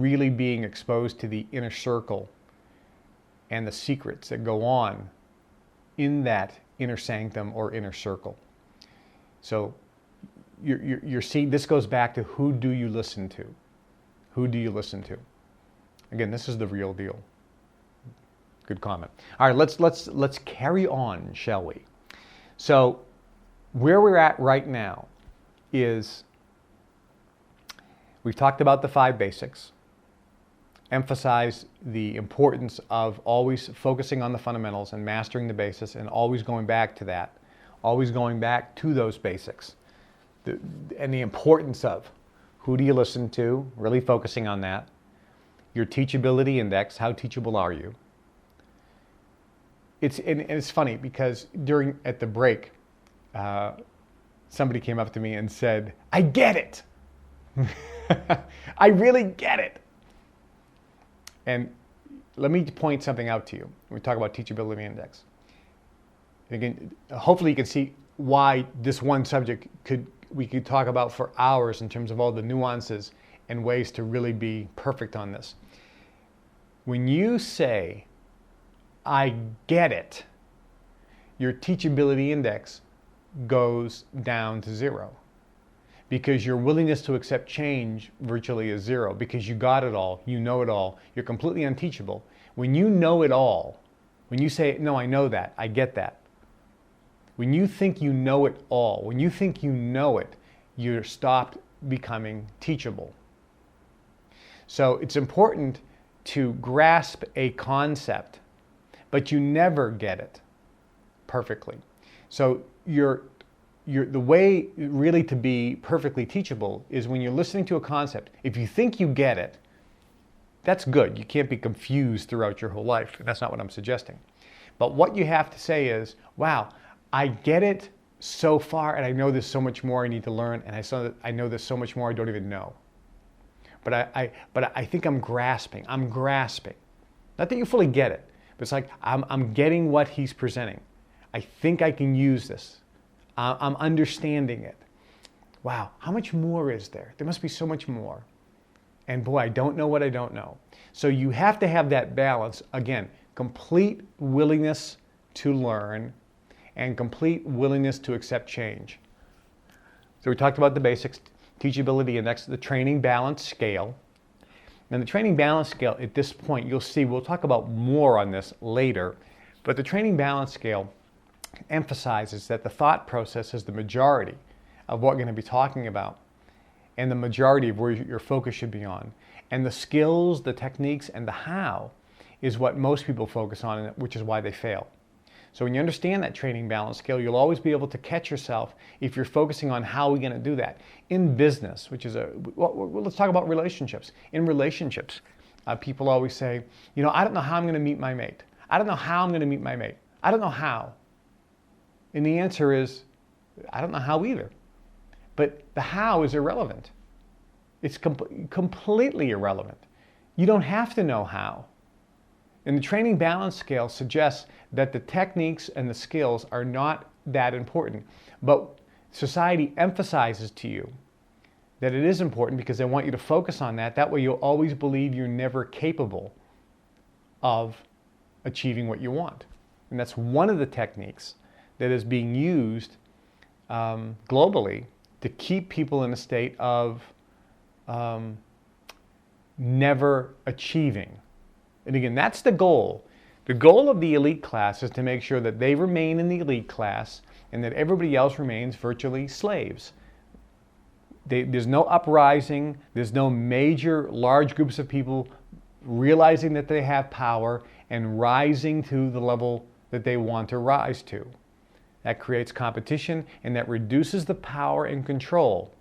really being exposed to the inner circle and the secrets that go on in that inner sanctum or inner circle. So you're seeing, this goes back to who do you listen to? Who do you listen to? Again, this is the real deal. Good comment. All right, let's carry on, shall we? So where we're at right now is we've talked about the 5 basics, emphasize the importance of always focusing on the fundamentals and mastering the basics and always going back to that, always going back to those basics, and the importance of who do you listen to, really focusing on that, your teachability index, how teachable are you? It's funny because at the break, somebody came up to me and said, I get it. I really get it. And let me point something out to you. When we talk about teachability index. And again, hopefully you can see why this one subject we could talk about for hours in terms of all the nuances and ways to really be perfect on this. When you say, I get it, your teachability index goes down to 0. Because your willingness to accept change virtually is 0. Because you got it all, you know it all, you're completely unteachable. When you know it all, when you say, no, I know that, I get that. When you think you know it all, when you think you know it, you're stopped becoming teachable. So it's important to grasp a concept, but you never get it perfectly. So the way really to be perfectly teachable is when you're listening to a concept, if you think you get it, that's good. You can't be confused throughout your whole life. And that's not what I'm suggesting. But what you have to say is, wow, I get it so far, and I know there's so much more I need to learn, and I know there's so much more I don't even know. But I think I'm grasping. I'm grasping. Not that you fully get it, but it's like I'm getting what he's presenting. I think I can use this. I'm understanding it. Wow, how much more is there? There must be so much more. And boy, I don't know what I don't know. So you have to have that balance. Again, complete willingness to learn and complete willingness to accept change. So we talked about the basics, teachability index, the training balance scale. And the training balance scale, at this point, you'll see, we'll talk about more on this later, but the training balance scale emphasizes that the thought process is the majority of what we're going to be talking about and the majority of where your focus should be on. And the skills, the techniques, and the how is what most people focus on, which is why they fail. So when you understand that training balance scale, you'll always be able to catch yourself if you're focusing on how we're going to do that. In business, which is let's talk about relationships. In relationships, people always say, I don't know how I'm going to meet my mate. I don't know how I'm going to meet my mate. I don't know how. And the answer is, I don't know how either. But the how is irrelevant. It's completely irrelevant. You don't have to know how. And the training balance scale suggests that the techniques and the skills are not that important. But society emphasizes to you that it is important because they want you to focus on that. That way you'll always believe you're never capable of achieving what you want. And that's one of the techniques that is being used globally to keep people in a state of never achieving. And again, that's the goal. The goal of the elite class is to make sure that they remain in the elite class and that everybody else remains virtually slaves. There's no uprising. There's no major, large groups of people realizing that they have power and rising to the level that they want to rise to. That creates competition and that reduces the power and control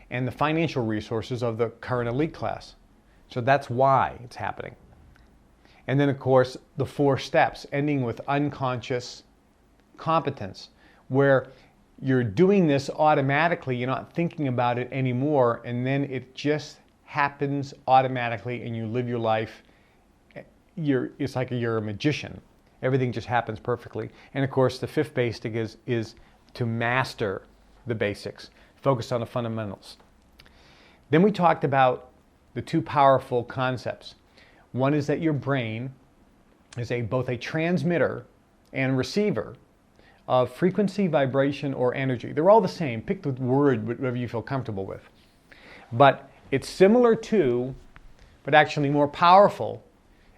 and the financial resources of the current elite class. So that's why it's happening. And then, of course, the 4 steps, ending with unconscious competence, where you're doing this automatically, you're not thinking about it anymore, and then it just happens automatically and you live your life. It's like you're a magician. Everything just happens perfectly. And of course, the 5th basic is to master the basics, focus on the fundamentals. Then we talked about the two powerful concepts. One is that your brain is both a transmitter and receiver of frequency, vibration, or energy. They're all the same. Pick the word, whatever you feel comfortable with. But it's similar to, but actually more powerful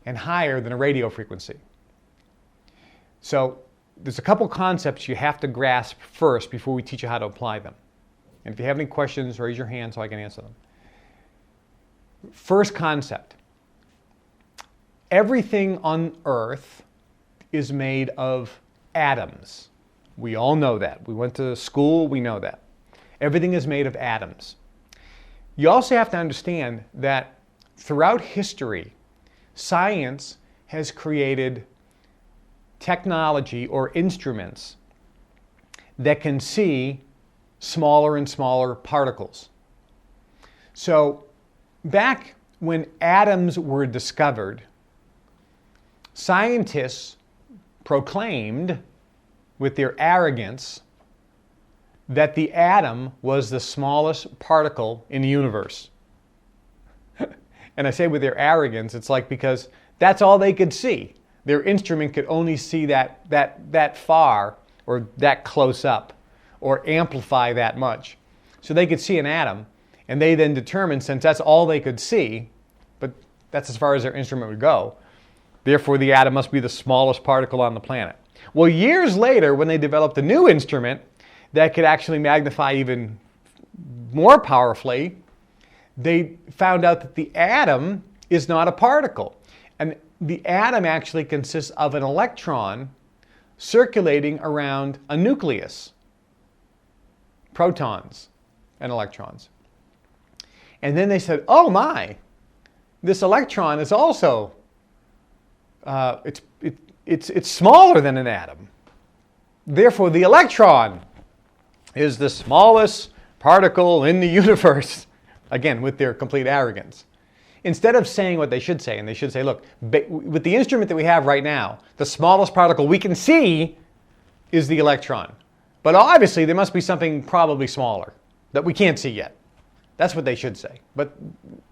and higher than a radio frequency. So there's a couple concepts you have to grasp first before we teach you how to apply them. And if you have any questions, raise your hand so I can answer them. First concept. Everything on Earth is made of atoms. We all know that. We went to school, we know that. Everything is made of atoms. You also have to understand that throughout history, science has created technology or instruments that can see smaller and smaller particles. So back when atoms were discovered, scientists proclaimed with their arrogance that the atom was the smallest particle in the universe. And I say with their arrogance, it's like because that's all they could see. Their instrument could only see that far or that close up or amplify that much. So they could see an atom, and they then determined, since that's all they could see, but that's as far as their instrument would go, therefore the atom must be the smallest particle on the planet. Well, years later, when they developed a new instrument that could actually magnify even more powerfully, they found out that the atom is not a particle. And the atom actually consists of an electron circulating around a nucleus, protons and electrons. And then they said, oh my, this electron is also, it's smaller than an atom. Therefore, the electron is the smallest particle in the universe. Again, with their complete arrogance. Instead of saying what they should say, and they should say, look, with the instrument that we have right now, the smallest particle we can see is the electron. But obviously, there must be something probably smaller that we can't see yet. That's what they should say. But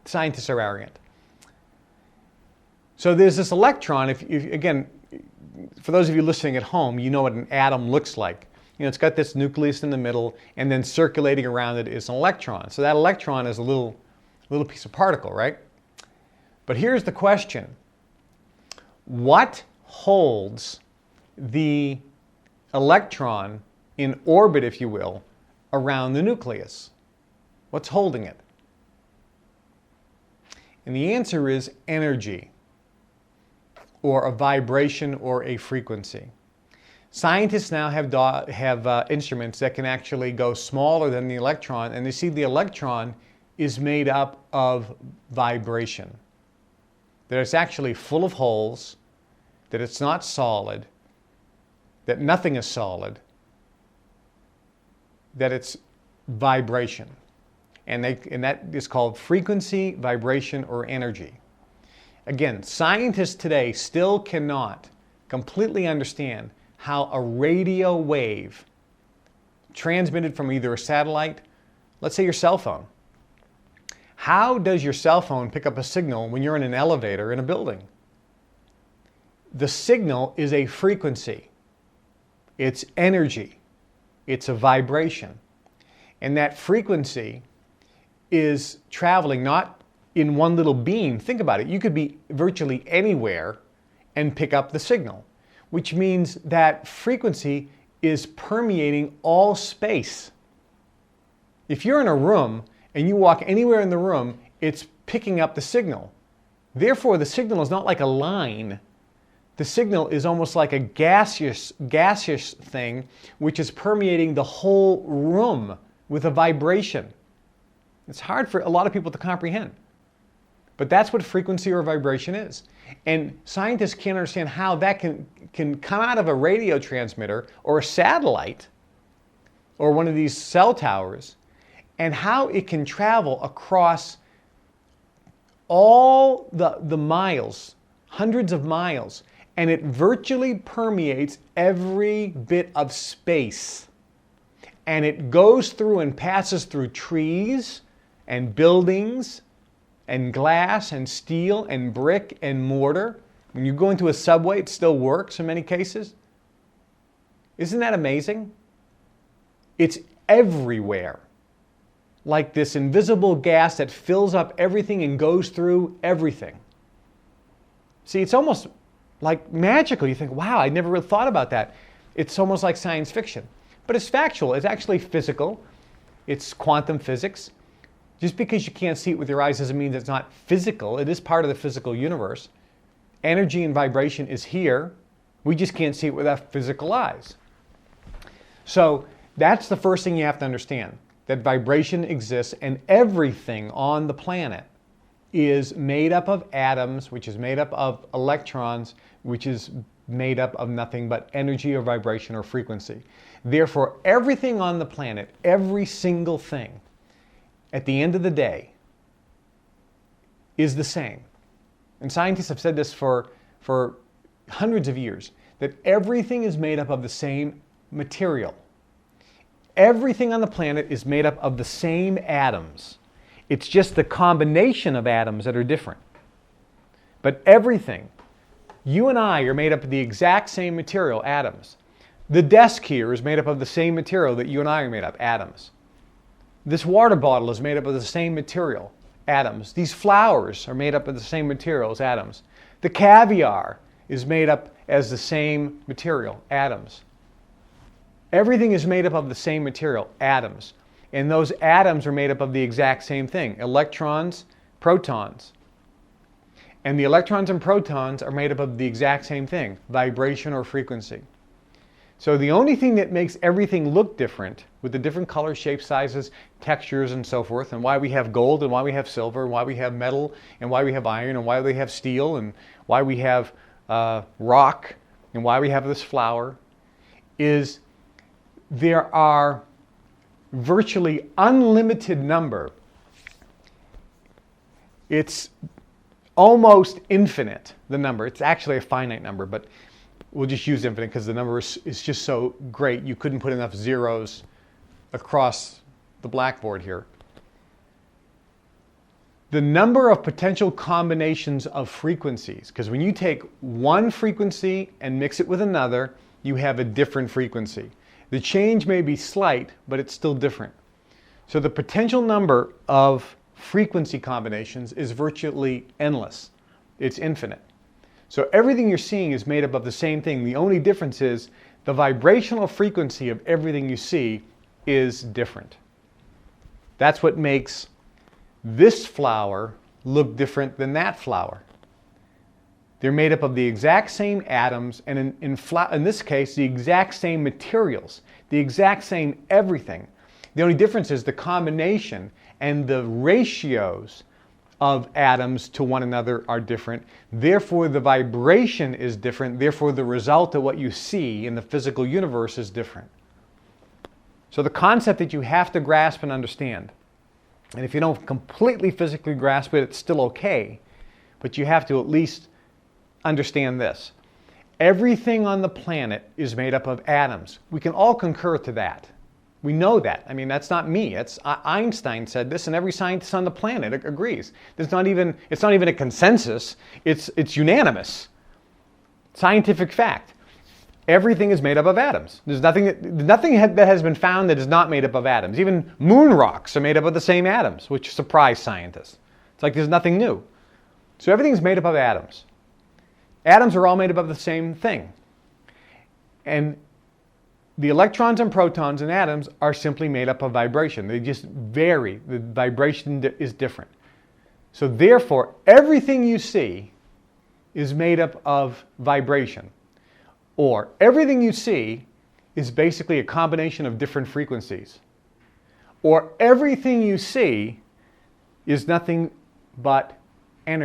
scientists are arrogant. So there's this electron. If again, for those of you listening at home, you know what an atom looks like. You know, it's got this nucleus in the middle, and then circulating around it is an electron. So that electron is a little piece of particle, right? But here's the question. What holds the electron in orbit, if you will, around the nucleus? What's holding it? And the answer is energy, or a vibration, or a frequency. Scientists now have instruments that can actually go smaller than the electron, and they see the electron is made up of vibration. That it's actually full of holes, that it's not solid, that nothing is solid, that it's vibration. And that is called frequency, vibration, or energy. Again, scientists today still cannot completely understand how a radio wave transmitted from either a satellite, let's say your cell phone. How does your cell phone pick up a signal when you're in an elevator in a building? The signal is a frequency. It's energy. It's a vibration. And that frequency is traveling not in one little beam. Think about it. You could be virtually anywhere and pick up the signal, which means that frequency is permeating all space. If you're in a room and you walk anywhere in the room, it's picking up the signal. Therefore, the signal is not like a line. The signal is almost like a gaseous thing, which is permeating the whole room with a vibration. It's hard for a lot of people to comprehend. But that's what frequency or vibration is. And scientists can't understand how that can come out of a radio transmitter or a satellite or one of these cell towers, and how it can travel across all the miles, hundreds of miles, and it virtually permeates every bit of space. And it goes through and passes through trees and buildings and glass and steel and brick and mortar. When you go into a subway, it still works in many cases. Isn't that amazing? It's everywhere. Like this invisible gas that fills up everything and goes through everything. See, it's almost like magical. You think, wow, I never really thought about that. It's almost like science fiction. But it's factual. It's actually physical. It's quantum physics. Just because you can't see it with your eyes doesn't mean that it's not physical. It is part of the physical universe. Energy and vibration is here. We just can't see it with our physical eyes. So that's the first thing you have to understand, that vibration exists, and everything on the planet is made up of atoms, which is made up of electrons, which is made up of nothing but energy or vibration or frequency. Therefore, everything on the planet, every single thing, at the end of the day, is the same. And scientists have said this for hundreds of years, that everything is made up of the same material. Everything on the planet is made up of the same atoms. It's just the combination of atoms that are different. But everything, you and I are made up of the exact same material, atoms. The desk here is made up of the same material that you and I are made up, atoms. This water bottle is made up of the same material, atoms. These flowers are made up of the same material as atoms. The caviar is made up as the same material, atoms. Everything is made up of the same material, atoms. And those atoms are made up of the exact same thing, electrons, protons. And the electrons and protons are made up of the exact same thing, vibration or frequency. So the only thing that makes everything look different, with the different colors, shapes, sizes, textures, and so forth, and why we have gold, and why we have silver, and why we have metal, and why we have iron, and why we have steel, and why we have rock, and why we have this flower, is there are virtually unlimited number. It's almost infinite, the number. It's actually a finite number, but we'll just use infinite because the number is just so great. You couldn't put enough zeros across the blackboard here. The number of potential combinations of frequencies, because when you take one frequency and mix it with another, you have a different frequency. The change may be slight, but it's still different. So the potential number of frequency combinations is virtually endless. It's infinite. So everything you're seeing is made up of the same thing. The only difference is the vibrational frequency of everything you see is different. That's what makes this flower look different than that flower. They're made up of the exact same atoms, and in this case, the exact same materials, the exact same everything. The only difference is the combination and the ratios of atoms to one another are different. Therefore, the vibration is different. Therefore, the result of what you see in the physical universe is different. So the concept that you have to grasp and understand, and if you don't completely physically grasp it, it's still okay, but you have to at least understand this. Everything on the planet is made up of atoms. We can all concur to that. We know that. I mean, that's not me. It's Einstein said this, and every scientist on the planet agrees. It's not even a consensus. It's unanimous. Scientific fact. Everything is made up of atoms. There's nothing that has been found that is not made up of atoms. Even moon rocks are made up of the same atoms, which surprise scientists. It's like there's nothing new. So everything's made up of atoms. Atoms are all made up of the same thing. And the electrons and protons in atoms are simply made up of vibration. They just vary. The vibration is different. So therefore, everything you see is made up of vibration. Or everything you see is basically a combination of different frequencies. Or everything you see is nothing but energy.